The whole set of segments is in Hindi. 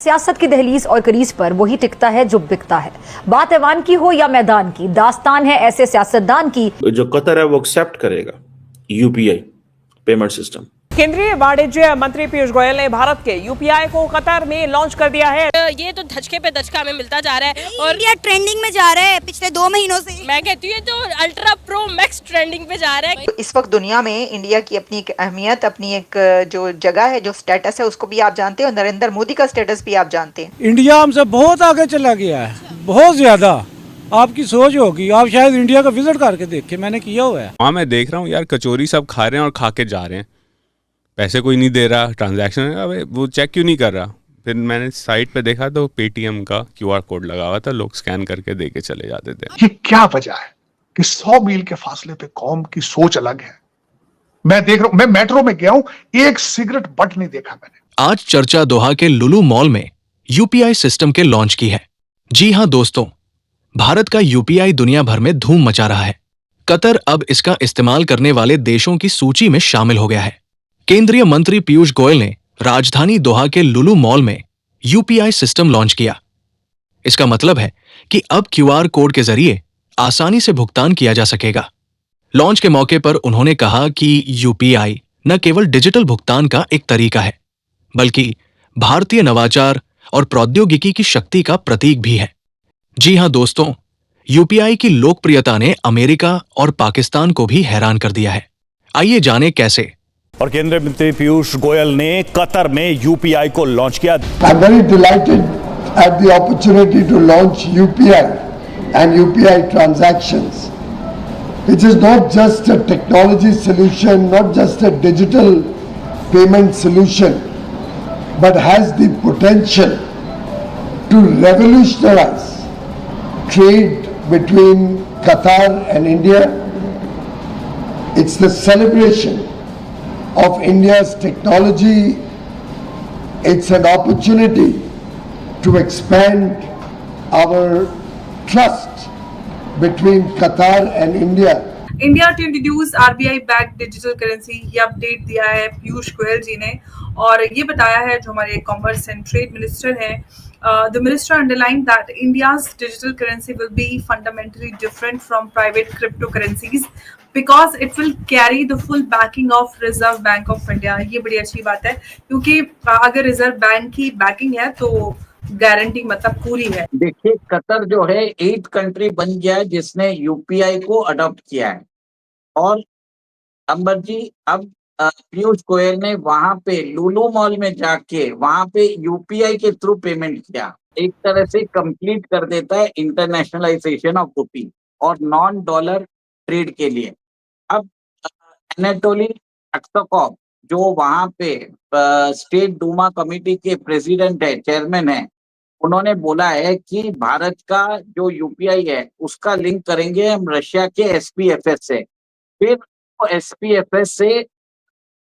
सियासत की दहलीज और करीज पर वही टिकता है जो बिकता है। बात ऐवान की हो या मैदान की, दास्तान है ऐसे सियासतदान की। जो कतर है वो एक्सेप्ट करेगा यूपीआई पेमेंट सिस्टम। केंद्रीय वाणिज्य मंत्री पीयूष गोयल ने भारत के यूपीआई को कतर में लॉन्च कर दिया है। ये तो धचके पे धचका हमें मिलता जा रहा है और इंडिया ट्रेंडिंग में जा रहा है पिछले 2 महीनों से। मैं कहती हूँ तो अल्ट्रा प्रो मैक्स ट्रेंडिंग पे जा रहा है। इस वक्त दुनिया में इंडिया की अपनी एक अहमियत, अपनी एक जो जगह है, जो स्टेटस है, उसको भी आप जानते हो। नरेंद्र मोदी का स्टेटस भी आप जानते हैं। इंडिया हमसे बहुत आगे चला गया है, बहुत ज्यादा। आपकी सोच होगी, आप शायद इंडिया का विजिट करके देखे, मैंने किया हुआ है। हाँ, मैं देख रहा हूँ यार, कचौरी सब खा रहे हैं और खा के जा रहे हैं। पैसे कोई नहीं दे रहा, ट्रांजैक्शन अबे वो चेक क्यों नहीं कर रहा। फिर मैंने साइट पे देखा तो पेटीएम का क्यूआर कोड लगा हुआ था, लोग स्कैन करके दे के चले जाते थे। ये क्या वजह है कि 100 मील के फासले पे कौम की सोच अलग है। मैं देख रहा हूं, मैं मेट्रो में गया हूं, एक सिगरेट बट नहीं देखा मैंने। आज चर्चा दोहा के लुलु मॉल में यूपीआई सिस्टम के लॉन्च की है। जी हां दोस्तों, भारत का यूपीआई दुनिया भर में धूम मचा रहा है। कतर अब इसका इस्तेमाल करने वाले देशों की सूची में शामिल हो गया है। केंद्रीय मंत्री पीयूष गोयल ने राजधानी दोहा के लुलु मॉल में यूपीआई सिस्टम लॉन्च किया। इसका मतलब है कि अब क्यूआर कोड के जरिए आसानी से भुगतान किया जा सकेगा। लॉन्च के मौके पर उन्होंने कहा कि यूपीआई न केवल डिजिटल भुगतान का एक तरीका है, बल्कि भारतीय नवाचार और प्रौद्योगिकी की शक्ति का प्रतीक भी है। जी हां दोस्तों, यूपीआई की लोकप्रियता ने अमेरिका और पाकिस्तान को भी हैरान कर दिया है। आइए जानें कैसे। और केंद्रीय मंत्री पीयूष गोयल ने कतर में यूपीआई को लॉन्च किया। I am very delighted at the opportunity to launch UPI and UPI transactions, which is not just a technology solution, not just a digital payment solution, but has the potential to revolutionize trade between Qatar and India. It's the celebration of India's technology. It's an opportunity to expand our trust between Qatar and India. India to introduce RBI backed digital currency, ये अपडेट दिया है पीयूष गोयल जी ने। और ये बताया है जो हमारे कॉमर्स एंड ट्रेड मिनिस्टर हैं, the minister underline that India's digital currency will be fundamentally different from private crypto currencies because it will carry the full banking of reserve bank of India. ये बड़ी अच्छी बात है, क्योंकि अगर रिजर्व बैंक की बैकिंग है तो गारंटी मतलब पूरी है। देखिए, कतर जो है 8th कंट्री बन गया है जिसने यूपीआई को अडॉप्ट किया है। और अंबर जी, अब पीयूष गोयल ने वहां पे लुलु मॉल में जाके वहां पे यूपीआई के थ्रू पेमेंट किया। एक तरह से कंप्लीट कर देता है इंटरनेशनलाइजेशन ऑफ रूपी और नॉन डॉलर ट्रेड के लिए। अब एनाटोली अक्सकोव जो वहां पे स्टेट डूमा कमेटी के प्रेसिडेंट है, चेयरमैन है, उन्होंने बोला है कि भारत का जो यूपीआई है उसका लिंक करेंगे हम रशिया के एसपीएफएस से, फिर एसपीएफएस से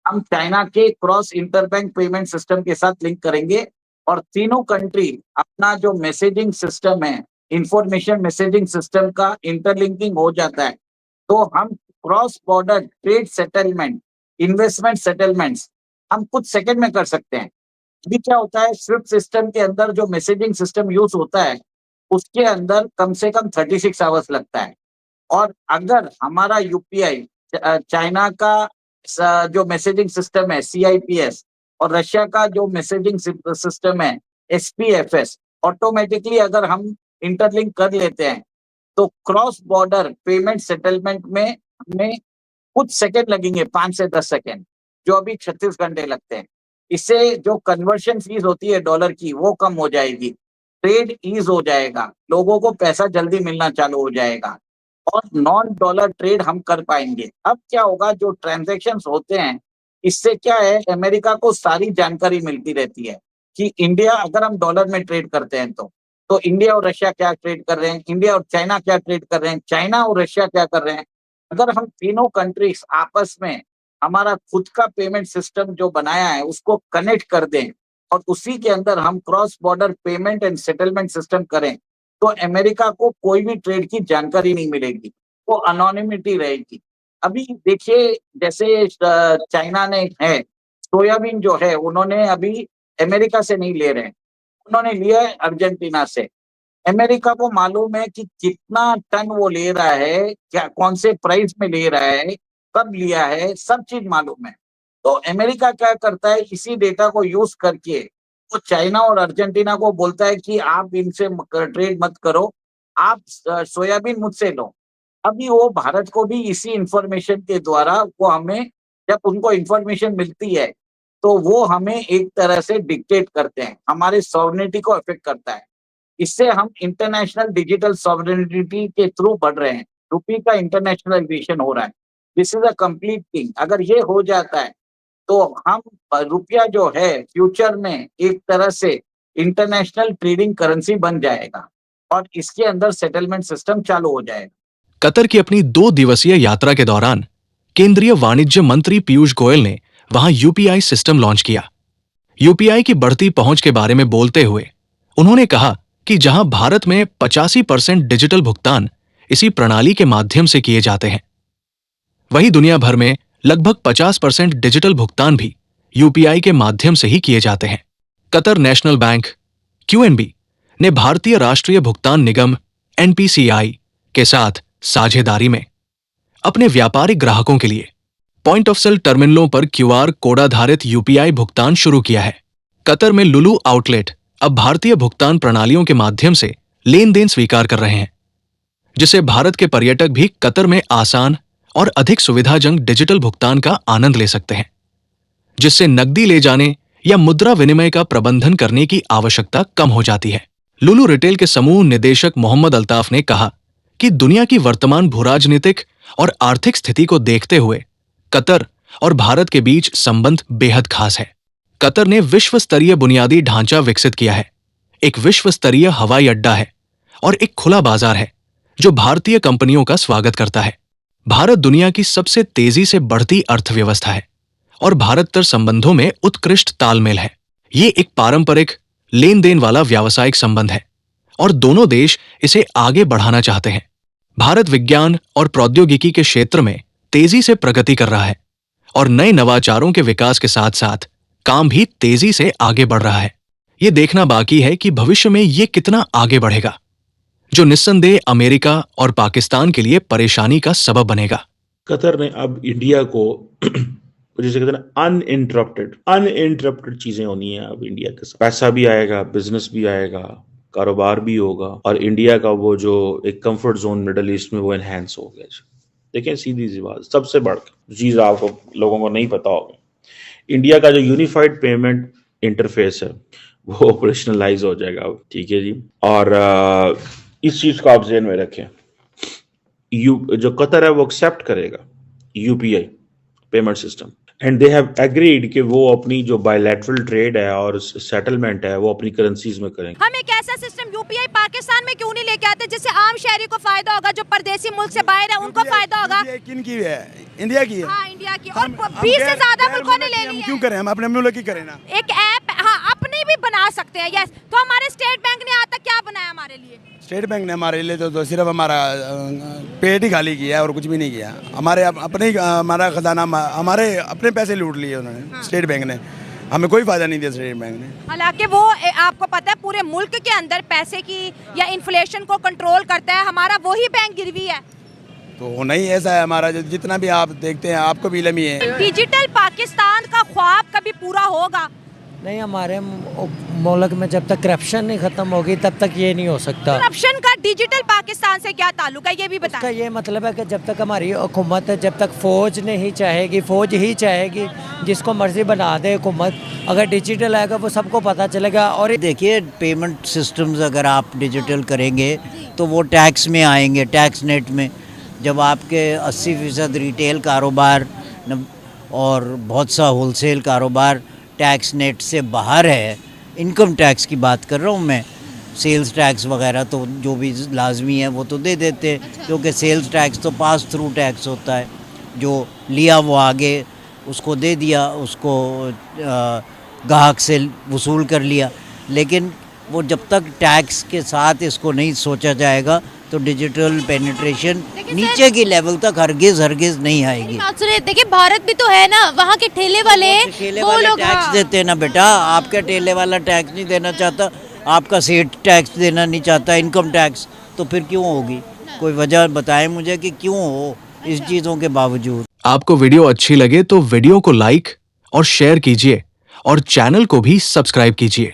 हम चाइना के क्रॉस इंटरबैंक पेमेंट सिस्टम के साथ लिंक करेंगे और तीनों कंट्री अपना जो मैसेजिंग सिस्टम है, इंफॉर्मेशन मैसेजिंग सिस्टम का इंटरलिंकिंग हो जाता है, तो हम cross border trade settlement, investment settlements हम कुछ सेकंड में कर सकते हैं। अभी क्या होता है, स्विफ्ट सिस्टम के अंदर जो मैसेजिंग सिस्टम यूज होता है उसके अंदर कम से कम 36 आवर्स लगता है। और अगर हमारा यूपीआई चाइना का जो मैसेजिंग सिस्टम है सीआईपीएस और रशिया का जो मैसेजिंग सिस्टम है एसपीएफएस, ऑटोमेटिकली अगर हम इंटरलिंक कर लेते हैं तो क्रॉस बॉर्डर पेमेंट सेटलमेंट में हमें कुछ सेकंड लगेंगे, 5 से 10 सेकंड, जो अभी 36 घंटे लगते हैं। इससे जो कन्वर्शन फीस होती है डॉलर की वो कम हो जाएगी, ट्रेड ईज हो जाएगा, लोगों को पैसा जल्दी मिलना चालू हो जाएगा और नॉन डॉलर ट्रेड हम कर पाएंगे। अब क्या होगा, जो ट्रांजैक्शंस होते हैं इससे क्या है, अमेरिका को सारी जानकारी मिलती रहती है कि इंडिया अगर हम डॉलर में ट्रेड करते हैं तो इंडिया और रशिया क्या ट्रेड कर रहे हैं, इंडिया और चाइना क्या ट्रेड कर रहे हैं, चाइना और रशिया क्या कर रहे हैं। अगर हम तीनों कंट्रीज आपस में हमारा खुद का पेमेंट सिस्टम जो बनाया है उसको कनेक्ट कर दें और उसी के अंदर हम cross border payment and settlement system करें, तो अमेरिका को कोई भी ट्रेड की जानकारी नहीं मिलेगी, वो अनोनिमिटी रहेगी। अभी देखिए, जैसे चाइना ने है सोयाबीन जो है उन्होंने अभी अमेरिका से नहीं ले रहे हैं, उन्होंने लिया है अर्जेंटीना से। अमेरिका को मालूम है कि कितना टन वो ले रहा है, क्या कौन से प्राइस में ले रहा है, कब लिया है, सब चीज मालूम है। तो अमेरिका क्या करता है, इसी डेटा को यूज करके वो चाइना और अर्जेंटीना को बोलता है कि आप इनसे ट्रेड मत करो, आप सोयाबीन मुझसे लो। अभी वो भारत को भी इसी इंफॉर्मेशन के द्वारा वो हमें, जब उनको इंफॉर्मेशन मिलती है तो वो हमें एक तरह से डिक्टेट करते हैं, हमारे सॉवरेनिटी को अफेक्ट करता है। इससे हम इंटरनेशनल डिजिटल सॉवरेनिटी के थ्रू बढ़ रहे हैं, रुपये का इंटरनेशनलाइजेशन हो रहा है। This is a complete thing. अगर ये हो जाता है तो हम रुपया जो है फ्यूचर में एक तरह से इंटरनेशनल ट्रेडिंग करेंसी बन जाएगा और इसके अंदर सेटलमेंट सिस्टम चालू हो जाएगा। कतर की अपनी 2 दिवसीय यात्रा के दौरान केंद्रीय वाणिज्य मंत्री पीयूष गोयल ने वहां यूपीआई सिस्टम लॉन्च किया। यूपीआई की बढ़ती पहुंच के बारे में बोलते हुए उन्होंने कहा कि जहां भारत में 85% डिजिटल भुगतान इसी प्रणाली के माध्यम से किए जाते हैं, वहीं दुनिया भर में लगभग 50% डिजिटल भुगतान भी यूपीआई के माध्यम से ही किए जाते हैं। कतर नेशनल बैंक क्यूएनबी ने भारतीय राष्ट्रीय भुगतान निगम एनपीसीआई के साथ साझेदारी में अपने व्यापारिक ग्राहकों के लिए पॉइंट ऑफ सेल टर्मिनलों पर क्यूआर कोड आधारित यूपीआई भुगतान शुरू किया है। कतर में लुलू आउटलेट अब भारतीय भुगतान प्रणालियों के माध्यम से लेन देन स्वीकार कर रहे हैं, जिससे भारत के पर्यटक भी कतर में आसान और अधिक सुविधाजनक डिजिटल भुगतान का आनंद ले सकते हैं, जिससे नकदी ले जाने या मुद्रा विनिमय का प्रबंधन करने की आवश्यकता कम हो जाती है। लुलू रिटेल के समूह निदेशक मोहम्मद अल्ताफ ने कहा कि दुनिया की वर्तमान भूराजनीतिक और आर्थिक स्थिति को देखते हुए कतर और भारत के बीच संबंध बेहद खास है। कतर ने विश्व स्तरीय बुनियादी ढांचा विकसित किया है, एक विश्व स्तरीय हवाई अड्डा है और एक खुला बाजार है जो भारतीय कंपनियों का स्वागत करता है। भारत दुनिया की सबसे तेजी से बढ़ती अर्थव्यवस्था है और भारत-तर संबंधों में उत्कृष्ट तालमेल है। ये एक पारंपरिक लेन देन वाला व्यावसायिक संबंध है और दोनों देश इसे आगे बढ़ाना चाहते हैं। भारत विज्ञान और प्रौद्योगिकी के क्षेत्र में तेजी से प्रगति कर रहा है और नए नवाचारों के विकास के साथ साथ काम भी तेजी से आगे बढ़ रहा है। ये देखना बाकी है कि भविष्य में ये कितना आगे बढ़ेगा, जो निस्संदेह अमेरिका और पाकिस्तान के लिए परेशानी का सबब बनेगा। कतर ने अब इंडिया को जैसे कहते हैं अनइंटरप्टेड चीजें होनी है। अब इंडिया के साथ पैसा भी आएगा, बिजनेस भी आएगा, कारोबार भी होगा और इंडिया का वो जो एक कंफर्ट जोन मिडिल ईस्ट में वो एनहेंस हो गया। देखें सीधी सी बात, सबसे बढ़कर चीज आपको लोगों को नहीं पता होगा, इंडिया का जो यूनिफाइड पेमेंट इंटरफेस है वो ऑपरेशनलाइज हो जाएगा। ठीक है जी। और इस चीज को आप ध्यान में रखें, जो कतर है वो एक्सेप्ट करेगा UPI payment system and they have agreed कि वो अपनी जो बायलैटरल ट्रेड है और सेटलमेंट है वो अपनी करेंसीज में करेंगे। हम एक ऐसा सिस्टम यूपीआई पाकिस्तान में क्यों नहीं लेके आते जिससे आम शहरी को फायदा होगा, जो परदेसी मुल्क से बाहर है उनको फायदा होगा। किन की है? इंडिया की है। हाँ, इंडिया की। और 20 से ज्यादा मुल्कों ने ले ली है। क्यों करें? हम अपने मुल्क की करें ना। एक ऐप अपनी भी बना सकते हैं। यस, तो हमारे स्टेट बैंक ने आज तक क्या बनाया हमारे लिए? स्टेट बैंक ने हमारे लिए तो सिर्फ हमारा पेट ही खाली किया और कुछ भी नहीं किया। हमारे अपने हमारा खजाना, हमारे अपने पैसे लूट लिए उन्होंने। स्टेट बैंक ने हमें कोई फायदा नहीं दिया। स्टेट बैंक ने, हालांकि वो आपको पता है पूरे मुल्क के अंदर पैसे की या इन्फ्लेशन को कंट्रोल करता है, हमारा वही बैंक गिरवी है। तो नहीं ऐसा है, हमारा जितना भी आप देखते हैं आपको भी इल्म ही है। डिजिटल पाकिस्तान का ख्वाब कभी पूरा होगा? नहीं, हमारे मुल्क में जब तक करप्शन नहीं खत्म होगी तब तक ये नहीं हो सकता। करप्शन का डिजिटल पाकिस्तान से क्या ताल्लुक है, ये भी बताएं। उसका ये मतलब है कि जब तक हमारी हुकूमत है, जब तक फौज नहीं चाहेगी, फौज ही चाहेगी, जिसको मर्जी बना दे हुकूमत, अगर डिजिटल आएगा वो सबको पता चलेगा। और देखिए, पेमेंट सिस्टम्स अगर आप डिजिटल करेंगे तो वो टैक्स में आएंगे, टैक्स नेट में। जब आपके 80% रिटेल कारोबार और बहुत सा होलसेल कारोबार टैक्स नेट से बाहर है, इनकम टैक्स की बात कर रहा हूँ मैं, सेल्स टैक्स वगैरह तो जो भी लाजमी है वो तो दे देते हैं, क्योंकि सेल्स टैक्स तो पास थ्रू टैक्स होता है। जो लिया वो आगे उसको दे दिया, उसको ग्राहक से वसूल कर लिया। लेकिन वो जब तक टैक्स के साथ इसको नहीं सोचा जाएगा तो डिजिटल पेनिट्रेशन नीचे की लेवल तक हरगिज नहीं आएगी। देखिए, भारत भी तो है ना, वहाँ के ठेले वाले टैक्स देते हैं ना बेटा। आपके ठेले वाला टैक्स नहीं देना चाहता, आपका सेट टैक्स देना नहीं चाहता, इनकम टैक्स, तो फिर क्यों होगी? कोई वजह बताएं मुझे कि क्यों हो इस चीज़ों के बावजूद। आपको वीडियो अच्छी लगे तो वीडियो को लाइक और शेयर कीजिए और चैनल को भी सब्सक्राइब कीजिए।